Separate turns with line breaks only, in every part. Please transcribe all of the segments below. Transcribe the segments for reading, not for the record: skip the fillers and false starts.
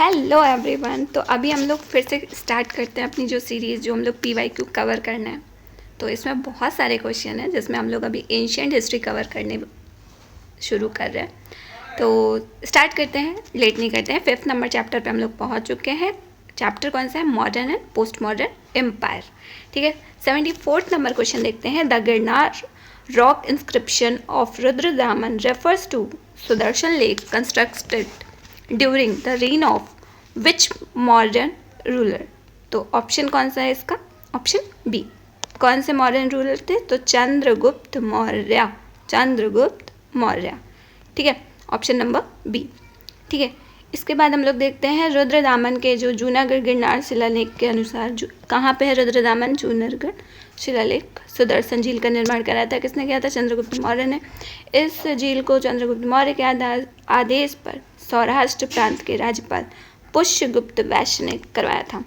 Hello everyone. तो अभी हम लोग फिर से स्टार्ट करते हैं अपनी जो सीरीज़ जो हम लोग PYQ कवर करना है। तो इसमें बहुत सारे क्वेश्चन हैं जिसमें हम लोग अभी एंशिएंट हिस्ट्री कवर करने शुरू कर रहे हैं। तो स्टार्ट करते हैं, लेट नहीं करते हैं। 5th नंबर चैप्टर पे हम लोग पहुंच चुके हैं। चैप्टर कौन सा है? Modern and post modern empire. ठीक है, 74th नंबर क्वेश्चन देखते हैं। The Girnar rock inscription of Rudradaman refers to Sudarshan lake constructed during the reign of which modern ruler. तो ऑप्शन कौन सा है इसका? Option B. कौन से मॉडर्न रूलर थे? तो चंद्रगुप्त मौर्य। चंद्रगुप्त मौर्य। ठीक है, ऑप्शन नंबर बी। ठीक है, इसके बाद हम लोग देखते हैं रुद्रदामन के जो जूनागढ़ गिरनार शिलालेख के अनुसार कहाँ पे है रुद्रदामन? जूनागढ़ शिलालेख। सुदर्शन झील का निर्माण कराया था किसने किया था? चंद्रगुप्त मौर्य ने। इस झील को चंद्रगुप्त मौर्य के आदेश पर सौराष्ट्र प्रांत के राज्यपाल पुष्यगुप्त वैश्य ने करवाया था।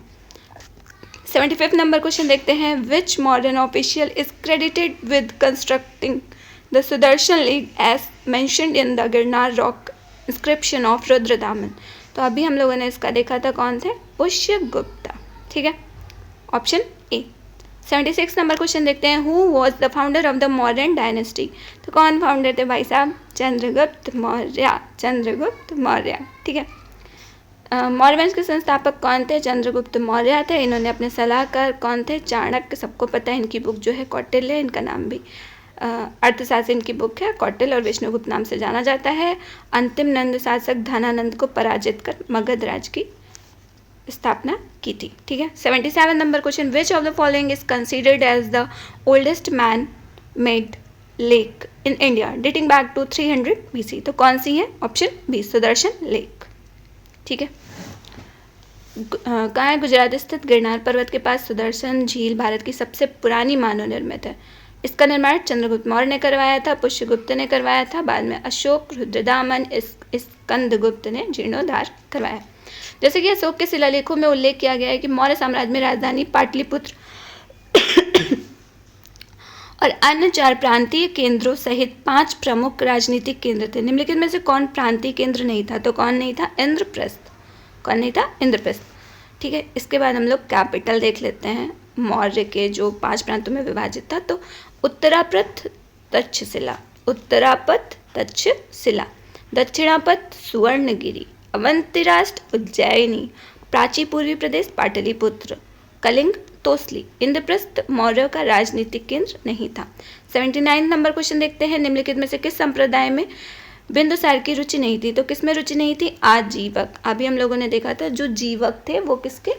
75th नंबर क्वेश्चन देखते हैं। Which modern official is credited with constructing the Sudarshan lake as mentioned in the Girnar rock inscription of Rudradaman. तो अभी हम लोगों ने इसका देखा था, कौन थे? पुष्यगुप्त। ठीक है, ऑप्शन ए। 76 नंबर क्वेश्चन देखते हैं। Who was the founder of the modern dynasty. तो कौन फाउंडर थे भाई साहब? चंद्रगुप्त मौर्य। चंद्रगुप्त मौर्य। ठीक है, मौर्य वंश के संस्थापक कौन थे? चंद्रगुप्त मौर्य थे। इन्होंने अपने सलाहकार कौन थे? चाणक्य। सबको पता है, इनकी बुक जो है कौटिल्य, इनका नाम भी अर्थशास्त्र इनकी बुक है। कौटिल्य और विष्णुगुप्त नाम से जाना जाता है। अंतिम नंद शासक धनानंद को पराजित कर मगध राज की स्थापना की थी। ठीक है, 77 number question. Which of the following is considered as the oldest man made lake in India dating back to 300 BC। तो कौन सी है? Option B, Sudarshan lake. ठीक है, कहाँ है? गुजरात स्थित गिरनार पर्वत के पास सुदर्शन झील भारत की सबसे पुरानी मानव निर्मित है। इसका निर्माण चंद्रगुप्त मौर्य ने करवाया था, पुष्यगुप्त ने करवाया था, बाद में अशोक, रुद्रदामन, स्कंदगुप्त ने जीर्णोद्धार करवाया। जैसे कि अशोक के शिलालेखों में उल्लेख किया गया है कि मौर्य साम्राज्य में राजधानी पाटलिपुत्र और अन्य 4 प्रांतीय केंद्रों सहित 5 प्रमुख राजनीतिक केंद्र थे। निम्नलिखित में से कौन प्रांतीय केंद्र नहीं था? तो कौन नहीं था? इंद्रप्रस्थ। कौन नहीं था? इंद्रप्रस्थ। ठीक है, इसके बाद हम लोग कैपिटल देख लेते हैं मौर्य के, जो 5 प्रांतों में विभाजित था। तो उत्तरापथ तक्षशिला, उत्तरापथ तक्षशिला, दक्षिणापथ सुवर्णगिरी, अवंती राष्ट्र उज्जैनी, प्राची पूर्वी प्रदेश पाटलिपुत्र, कलिंग तोसली। इंद्रप्रस्थ मौर्य का राजनीतिक केंद्र नहीं था। 79 नंबर क्वेश्चन देखते हैं। निम्नलिखित में से किस संप्रदाय में बिंदुसार की रुचि नहीं थी? तो किसमें रुचि नहीं थी? आजीवक। अभी हम लोगों ने देखा था जो जीवक थे वो किसके?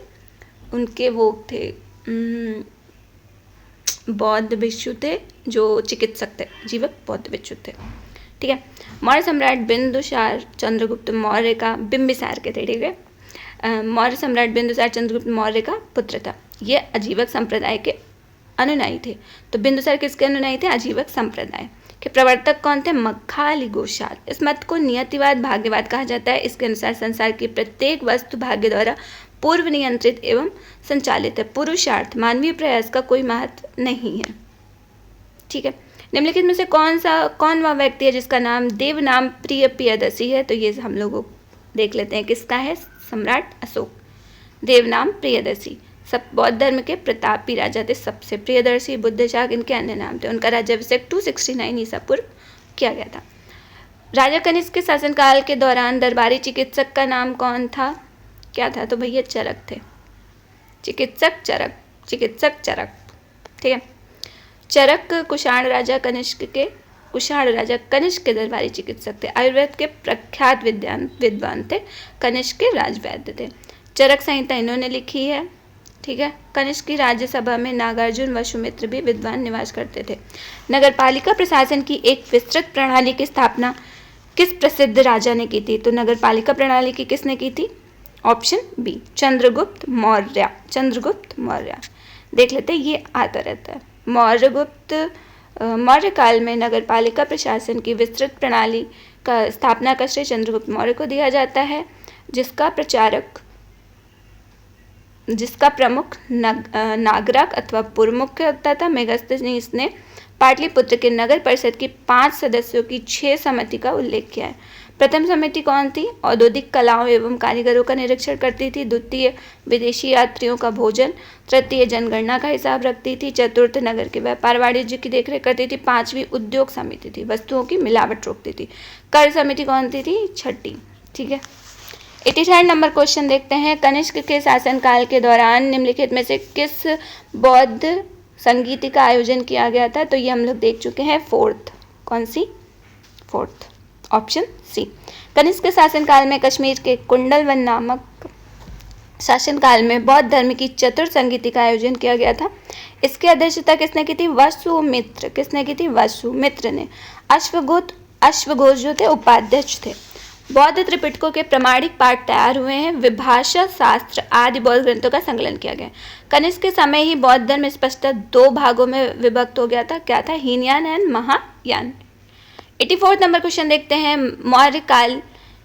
उनके वो थे बौद्ध भिक्षु थे, जो चिकित्सक थे। जीवक बौद्ध भिक्षु थे। ठीक है, मौर्य सम्राट बिंदुसार चंद्रगुप्त मौर्य का बिंबिसार के थे। ठीक है, मौर्य सम्राट बिंदुसार चंद्रगुप्त मौर्य का पुत्र था। ये आजीवक संप्रदाय के अनुयायी थे। तो बिंदुसार किसके अनुयायी थे? आजीवक संप्रदाय के। प्रवर्तक कौन थे? मक्खाली गोशाल। इस मत को नियतिवाद भाग्यवाद कहा जाता है। इसके अनुसार संसार की प्रत्येक वस्तु भाग्य द्वारा पूर्व नियंत्रित एवं संचालित है। पुरुषार्थ मानवीय प्रयास का कोई महत्व नहीं है। ठीक है, निम्नलिखित में से कौन वह व्यक्ति है जिसका नाम देवनाम प्रिय प्रियदर्शी है? तो ये हम लोग देख लेते हैं किसका है? सम्राट अशोक। देवनाम प्रियदर्शी सब बौद्ध धर्म के प्रतापी राजा थे। सबसे प्रियदर्शी, बुद्धशाक इनके अन्य नाम थे। उनका राज्याभिषेक 269 ईसा पूर्व किया गया था। राजा कनिष्क के शासनकाल के दौरान दरबारी चिकित्सक का नाम कौन था? क्या था? तो भैया चरक थे। चिकित्सक चरक, चिकित्सक चरक। ठीक है, चरक कुषाण राजा कनिष्क के दरबारी चिकित्सक थे। आयुर्वेद के प्रख्यात विद्वान थे। कनिष्क के राजवैद्य थे। चरक संहिता इन्होंने लिखी है। ठीक है, कनिष्क की राज्यसभा में नागार्जुन व सुमित्र भी विद्वान निवास करते थे। नगरपालिका प्रशासन की एक विस्तृत प्रणाली की स्थापना किस प्रसिद्ध राजा ने की थी? तो नगरपालिका प्रणाली की किसने की थी? Option B, Chandragupta Maurya. चंद्रगुप्त मौर्य देख लेते हैं, ये आता रहता है। मौर्य काल में नगरपालिका प्रशासन की विस्तृत प्रणाली का स्थापना का श्रेय चंद्रगुप्त मौर्य को दिया जाता है, जिसका प्रमुख नागरक अथवा पुरमुख्य होता था। मेगास्थनीज ने पाटलिपुत्र के नगर परिषद की 5 सदस्यों की 6 समिति का उल्लेख किया है। प्रथम समिति कौन थी? औद्योगिक कलाओं एवं कारीगरों का निरीक्षण करती थी। द्वितीय, विदेशी यात्रियों का भोजन। तृतीय, जनगणना का हिसाब रखती थी। चतुर्थ, नगर के व्यापार वाणिज्य की देखरेख करती थी। पांचवी, उद्योग समिति थी, वस्तुओं की मिलावट रोकती थी। कर समिति कौन सी थी? छठी। ठीक है, 83 नंबर क्वेश्चन देखते हैं। कनिष्क के शासनकाल के दौरान निम्नलिखित में से किस बौद्ध संगीति का आयोजन किया गया था? तो ये हम लोग देख चुके हैं, फोर्थ। कौन सी? Fourth, option C. कनिष्क के शासनकाल में कश्मीर के कुंडलवन नामक शासनकाल में बौद्ध धर्म की चतुर संगीति का आयोजन किया गया था। इसकी अध्यक्षता किसने की थी? वसुमित्र। किसने की थी? वसुमित्र ने। अश्वघोष जो थे उपाध्यक्ष थे। बौद्ध त्रिपिटकों के प्रमाणिक पाठ तैयार हुए हैं। विभाषा शास्त्र आदि बौद्ध ग्रंथों का संकलन किया गया। कनिष्क के समय ही बौद्ध धर्म स्पष्टतः दो भागों में विभक्त हो गया था। क्या था? Hinayana and Mahayana. 84 number question देखते हैं।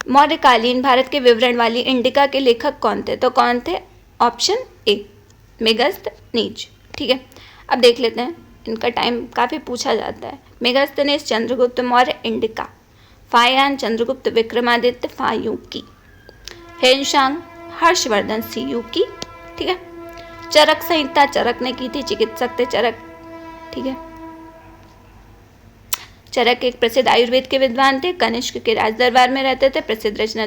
मौर्यकालीन भारत के विवरण वाली इंडिका के लेखक कौन थे? तो कौन थे? Option A, Megasthenes. ठीक है, अब देख लेते हैं, इनका टाइम काफ़ी पूछा जाता है। Megasthenes, Chandragupta Maurya, Indica. Faxian, Chandragupta Vikramaditya, फायूकी। हेनशांग, हर्षवर्धन, सीयूकी। ठीक है, चरक संहिता चरक ने की थी, चिकित्सक थे चरक। ठीक है, चरक एक प्रसिद्ध आयुर्वेद के विद्वान थे। कनिष्क के राज दरबार में रहते थे। प्रसिद्ध रचना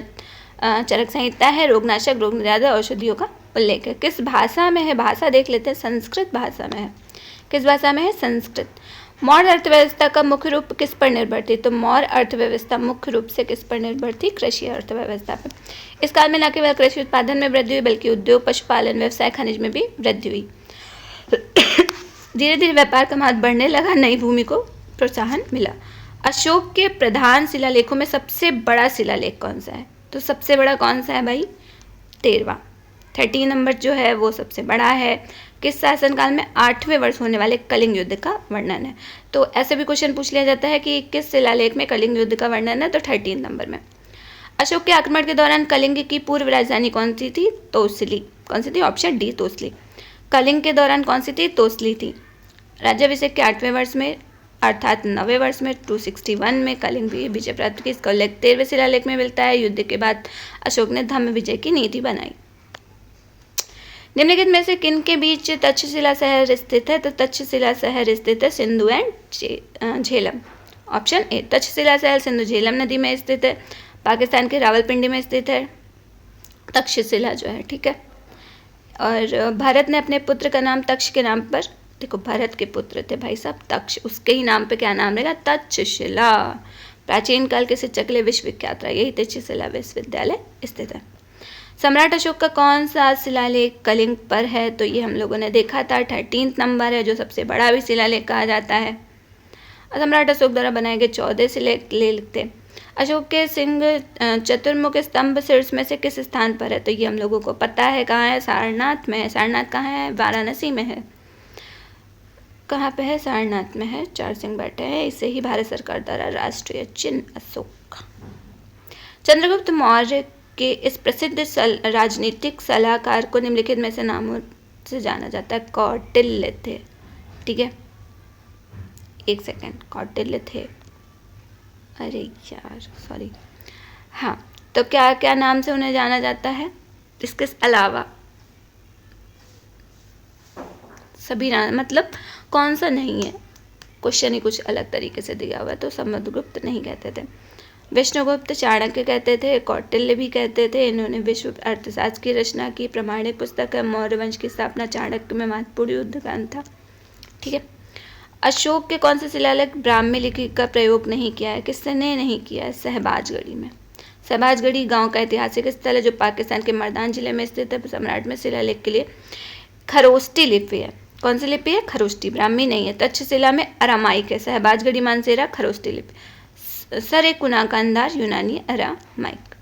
चरक संहिता है। रोगनाशक, रोग निरादर औषधियों का उल्लेख है। किस भाषा में है? भाषा देख लेते हैं, संस्कृत भाषा में है। किस भाषा में है? संस्कृत। मौर्य अर्थव्यवस्था का मुख्य रूप किस पर निर्भर थी? तो मौर्य अर्थव्यवस्था मुख्य रूप से किस पर निर्भर थी? कृषि अर्थव्यवस्था पर। इस काल में न केवल कृषि उत्पादन में वृद्धि हुई बल्कि उद्योग, पशुपालन, व्यवसाय, खनिज में भी वृद्धि हुई। धीरे धीरे व्यापार का महत्व बढ़ने लगा, नई भूमि को प्रोत्साहन मिला। अशोक के प्रधान शिलालेखों में सबसे बड़ा शिलालेख कौन सा है? तो सबसे बड़ा कौन सा है भाई? 13वां, 13 नंबर जो है वो सबसे बड़ा है। किस शासनकाल में? 8वें वर्ष होने वाले कलिंग युद्ध का वर्णन है। तो ऐसे भी क्वेश्चन पूछ लिया जाता है कि किस शिलालेख में कलिंग युद्ध का वर्णन है? तो 13 नंबर में। अशोक के आक्रमण के दौरान कलिंग की पूर्व राजधानी कौन सी थी? तोसली। कौन सी थी? ऑप्शन डी, तोसली। कलिंग के दौरान कौन सी थी? तोसली थी। राज्याभिषेक के 8वें वर्ष में अर्थात 9वें वर्ष में 261 में कलिंग विजय प्राप्त की। इसका उल्लेख 13वें शिलालेख में मिलता है। युद्ध के बाद अशोक ने धम्म विजय की नीति बनाई। निम्नलिखित में से किन के बीच तक्षशिला शहर स्थित है? तो तक्षशिला शहर स्थित है Sindhu and Jhelum. Option A, Takshashila शहर सिंधु झेलम नदी में स्थित है। पाकिस्तान के रावलपिंडी में स्थित है तक्षशिला जो है। ठीक है, और भरत ने अपने पुत्र का नाम तक्ष के नाम पर, देखो भरत के पुत्र थे भाई साहब तक्ष, उसके ही नाम पे क्या नाम रहेगा? तक्षशिला। प्राचीन काल के शिक्षक के लिए विश्वविख्यात रहा, यही तक्षशिला विश्वविद्यालय स्थित है। सम्राट अशोक का कौन सा शिलालेख कलिंग पर है? तो ये हम लोगों ने देखा था, 13 नंबर है, जो सबसे बड़ा भी शिलालेख कहा जाता है। सम्राट अशोक द्वारा बनाए गए 14 शिलालेख थे। अशोक के सिंह चतुर्मुख स्तंभ शीर्ष में से किस स्थान पर है? तो ये हम लोगों को पता है, कहाँ है? सारनाथ में है। सारनाथ कहाँ है? वाराणसी में है। कहाँ पे है? सारनाथ में है। 4 सिंह बैठे हैं, इसे ही भारत सरकार द्वारा राष्ट्रीय चिन्ह अशोक। चंद्रगुप्त मौर्य के इस प्रसिद्ध राजनीतिक सलाहकार को निम्नलिखित में से नामों से जाना जाता है। कौटिल्य थे। ठीक है, एक सेकेंड, कौटिल्य थे, अरे यार सॉरी। हाँ, तो क्या क्या नाम से उन्हें जाना जाता है? इसके अलावा सभी नाम, मतलब कौन सा नहीं है, क्वेश्चन ही कुछ अलग तरीके से दिया हुआ है। तो समुद्रगुप्त नहीं कहते थे, विष्णुगुप्त, चाणक्य कहते थे, कौटिल्य भी कहते थे। इन्होंने विश्व अर्थशास्त्र की रचना की। प्रमाणिक पुस्तक है मौर्य वंश की स्थापना चाणक्य में महत्वपूर्ण युद्ध कांड था। ठीक है, अशोक के कौन से शिलालेख ब्राह्मी लिपि का प्रयोग नहीं किया है? किसने नहीं किया है? सहबाजगढ़ी में। सहबाजगढ़ी गांव का ऐतिहासिक स्थल है जो पाकिस्तान के मर्दान जिले में स्थित है। सम्राट में शिलालेख के लिए खरोष्टी लिपि है। कौन सी लिपि है? खरोष्टी, ब्राह्मी नहीं है। तक्षशिला में अरामाइक है। सहबाजगढ़ी मानसेरा खरोष्टी लिपि। सरेकुना कंधार यूनानी अरामाइक।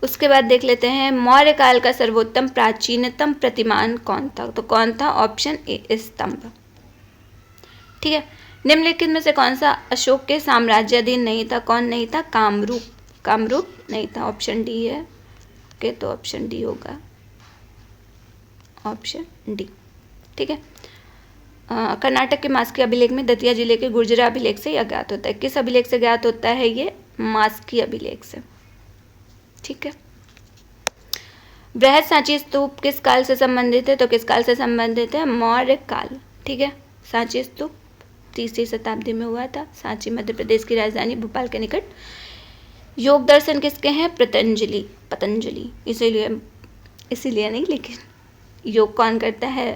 उसके बाद देख लेते हैं मौर्य काल का सर्वोत्तम प्राचीनतम प्रतिमान कौन था? तो कौन था? ऑप्शन ए, स्तंभ। ठीक है, निम्नलिखित में से कौन सा अशोक के साम्राज्याधीन नहीं था? कौन नहीं था? कामरूप। कामरूप नहीं था, ऑप्शन डी है। ओके, तो ऑप्शन डी होगा, ऑप्शन डी। ठीक है, कर्नाटक के मास्की अभिलेख में दतिया जिले के गुर्जरा अभिलेख से यह ज्ञात होता है। किस अभिलेख से ज्ञात होता है ये? मास्की अभिलेख से। ठीक है। बृहद सांची स्तूप किस काल से संबंधित है? तो किस काल से संबंधित है? मौर्य काल। ठीक है। सांची स्तूप 3री शताब्दी में हुआ था। सांची मध्य प्रदेश की राजधानी भोपाल के निकट। योग दर्शन किसके हैं? पतंजलि। इसीलिए नहीं, लेकिन योग कौन करता है?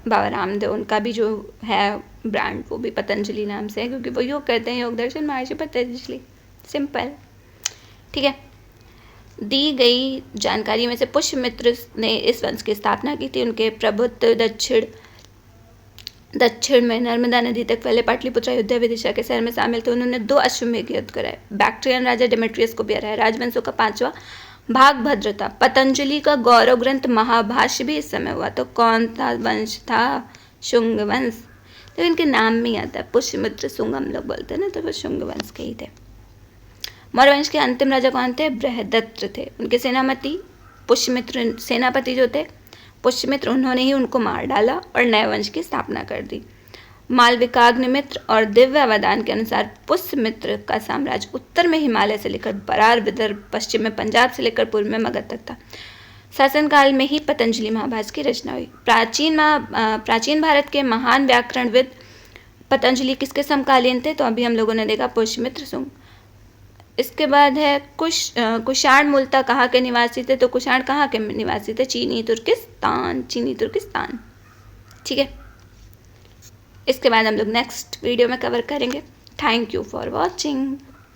बाबा रामदेव। उनका भी जो है ब्रांड वो भी पतंजलि नाम से है, क्योंकि वो योग करते हैं। योग दर्शन महर्षि पतंजलि। सिंपल। ठीक है। दी गई जानकारी में से पुष्यमित्र ने इस वंश की स्थापना की थी। उनके प्रभुत्व दक्षिण में नर्मदा नदी तक फैले पाटलिपुत्र अयोध्या विदिशा के शहर में शामिल थे। उन्होंने 2 अश्वमेध युद्ध कराए। बैक्ट्रियन राजा डेमेट्रियस को भी हराया। राजवंशों का 5वां भाग भद्र था। पतंजलि का गौरव ग्रंथ महाभाष्य भी इस समय हुआ। तो कौन था वंश था? शुंग वंश। तो इनके नाम में ही आता है पुष्यमित्र, शुंग हम लोग बोलते हैं ना, तो वो शुंग वंश के ही थे। मौर्य वंश के अंतिम राजा कौन थे? बृहदत्त थे। उनके सेनापति पुष्यमित्र, सेनापति जो थे पुष्यमित्र, उन्होंने ही उनको मार डाला और नए वंश की स्थापना कर दी। मालविकाग्निमित्र और दिव्यावदान के अनुसार पुष्यमित्र का साम्राज्य उत्तर में हिमालय से लेकर बरार, विदर्भ, पश्चिम में पंजाब से लेकर पूर्व में मगध तक था। शासनकाल में ही पतंजलि महाभाष्य की रचना हुई। प्राचीन भारत के महान व्याकरणविद पतंजलि किसके समकालीन थे? तो अभी हम लोगों ने देखा पुष्यमित्र, शुंग। इसके बाद है कुषाण मूलतः कहाँ के निवासी थे? तो कुषाण कहाँ के निवासी थे? चीनी तुर्किस्तान। ठीक है। इसके बाद हम लोग नेक्स्ट वीडियो में कवर करेंगे। Thank you for watching.